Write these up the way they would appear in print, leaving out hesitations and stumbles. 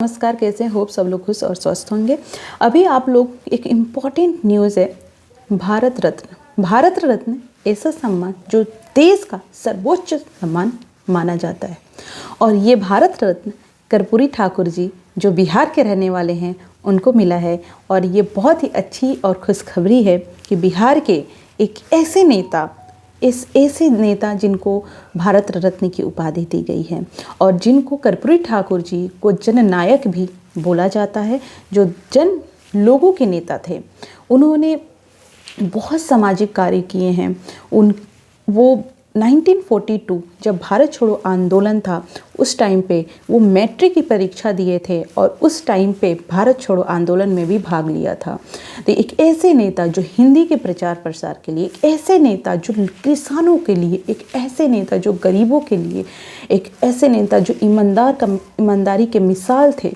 नमस्कार, कैसे हैं? होप सब लोग खुश और स्वस्थ होंगे। अभी आप लोग एक इम्पॉर्टेंट न्यूज़ है। भारत रत्न ऐसा सम्मान जो देश का सर्वोच्च सम्मान माना जाता है और ये भारत रत्न कर्पूरी ठाकुर जी जो बिहार के रहने वाले हैं उनको मिला है। और ये बहुत ही अच्छी और खुशखबरी है कि बिहार के एक ऐसे नेता जिनको भारत रत्न की उपाधि दी गई है और जिनको कर्पूरी ठाकुर जी को जननायक भी बोला जाता है, जो जन लोगों के नेता थे। उन्होंने बहुत सामाजिक कार्य किए हैं। वो 1942 जब भारत छोड़ो आंदोलन था उस टाइम पे वो मैट्रिक की परीक्षा दिए थे और उस टाइम पे भारत छोड़ो आंदोलन में भी भाग लिया था। तो एक ऐसे नेता जो हिंदी के प्रचार प्रसार के लिए, एक ऐसे नेता जो किसानों के लिए, एक ऐसे नेता जो गरीबों के लिए, एक ऐसे नेता जो ईमानदारी के मिसाल थे,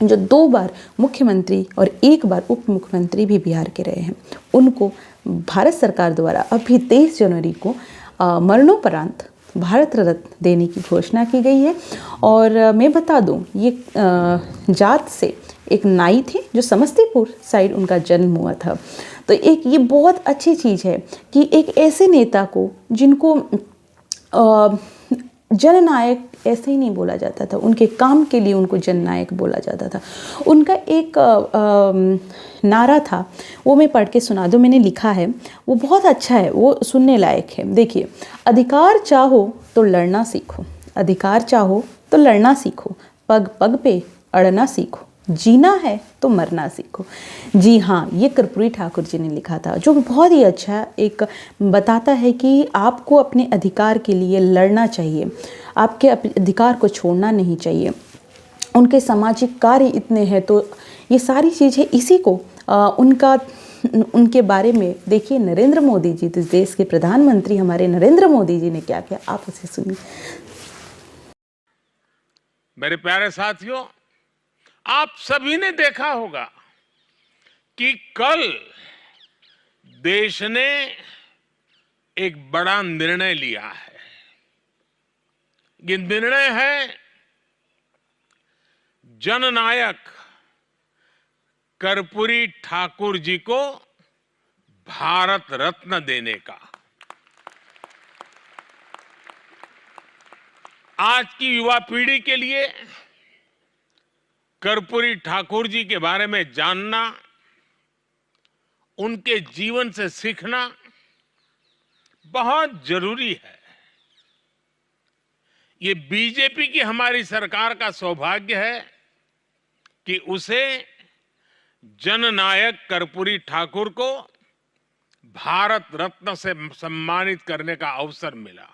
जो 2 बार मुख्यमंत्री और 1 बार उप मुख्यमंत्री भी बिहार के रहे हैं, उनको भारत सरकार द्वारा अभी 23 जनवरी को मरणोपरांत भारत रत्न देने की घोषणा की गई है। और मैं बता दूं, ये जात से एक नाई थे जो समस्तीपुर साइड उनका जन्म हुआ था। तो एक ये बहुत अच्छी चीज़ है कि एक ऐसे नेता को जिनको जननायक ऐसे ही नहीं बोला जाता था, उनके काम के लिए उनको जननायक बोला जाता था। उनका एक नारा था, वो मैं पढ़ के सुना दूँ, मैंने लिखा है, वो बहुत अच्छा है, वो सुनने लायक है। देखिए, अधिकार चाहो तो लड़ना सीखो, अधिकार चाहो तो लड़ना सीखो, पग पग पे अड़ना सीखो, जीना है तो मरना सीखो। जी हाँ, ये कर्पूरी ठाकुर जी ने लिखा था, जो बहुत ही अच्छा एक बताता है कि आपको अपने अधिकार के लिए लड़ना चाहिए, आपके अधिकार को छोड़ना नहीं चाहिए। उनके सामाजिक कार्य इतने हैं, तो ये सारी चीज़ें इसी को उनके बारे में देखिए। नरेंद्र मोदी जी, देश के प्रधानमंत्री हमारे नरेंद्र मोदी जी ने क्या किया, आप उसे सुनिए। मेरे प्यारे साथियों, आप सभी ने देखा होगा कि कल देश ने एक बड़ा निर्णय लिया है। ये निर्णय है जननायक कर्पूरी ठाकुर जी को भारत रत्न देने का। आज की युवा पीढ़ी के लिए कर्पूरी ठाकुर जी के बारे में जानना, उनके जीवन से सीखना बहुत जरूरी है। ये बीजेपी की हमारी सरकार का सौभाग्य है कि उसे जननायक कर्पूरी ठाकुर को भारत रत्न से सम्मानित करने का अवसर मिला।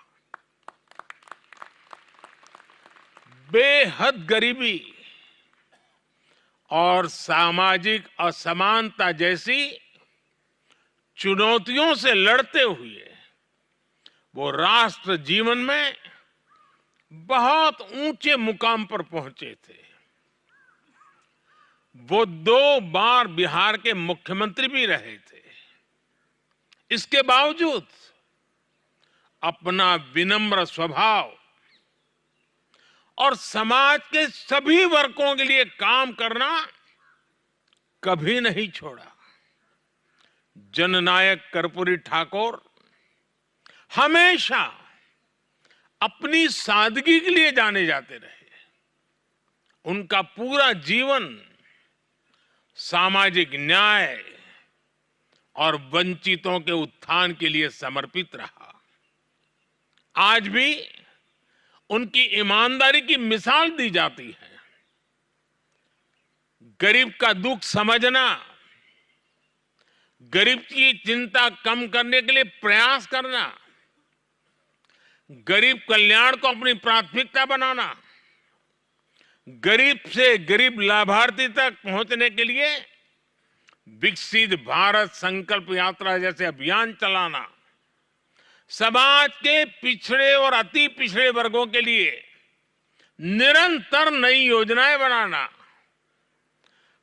बेहद गरीबी और सामाजिक असमानता जैसी चुनौतियों से लड़ते हुए वो राष्ट्र जीवन में बहुत ऊंचे मुकाम पर पहुंचे थे। वो 2 बार बिहार के मुख्यमंत्री भी रहे थे। इसके बावजूद अपना विनम्र स्वभाव और समाज के सभी वर्गों के लिए काम करना कभी नहीं छोड़ा। जननायक कर्पूरी ठाकुर हमेशा अपनी सादगी के लिए जाने जाते रहे। उनका पूरा जीवन सामाजिक न्याय और वंचितों के उत्थान के लिए समर्पित रहा। आज भी उनकी ईमानदारी की मिसाल दी जाती है। गरीब का दुख समझना, गरीब की चिंता कम करने के लिए प्रयास करना, गरीब कल्याण को अपनी प्राथमिकता बनाना, गरीब से गरीब लाभार्थी तक पहुंचने के लिए विकसित भारत संकल्प यात्रा जैसे अभियान चलाना, समाज के पिछड़े और अति पिछड़े वर्गों के लिए निरंतर नई योजनाएं बनाना,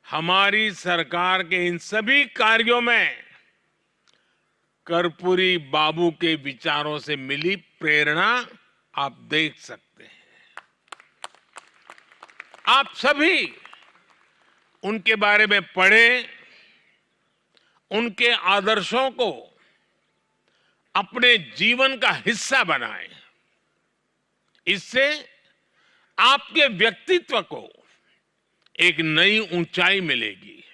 हमारी सरकार के इन सभी कार्यों में कर्पूरी बाबू के विचारों से मिली प्रेरणा आप देख सकते हैं। आप सभी उनके बारे में पढ़ें, उनके आदर्शों को अपने जीवन का हिस्सा बनाएं। इससे आपके व्यक्तित्व को एक नई ऊंचाई मिलेगी।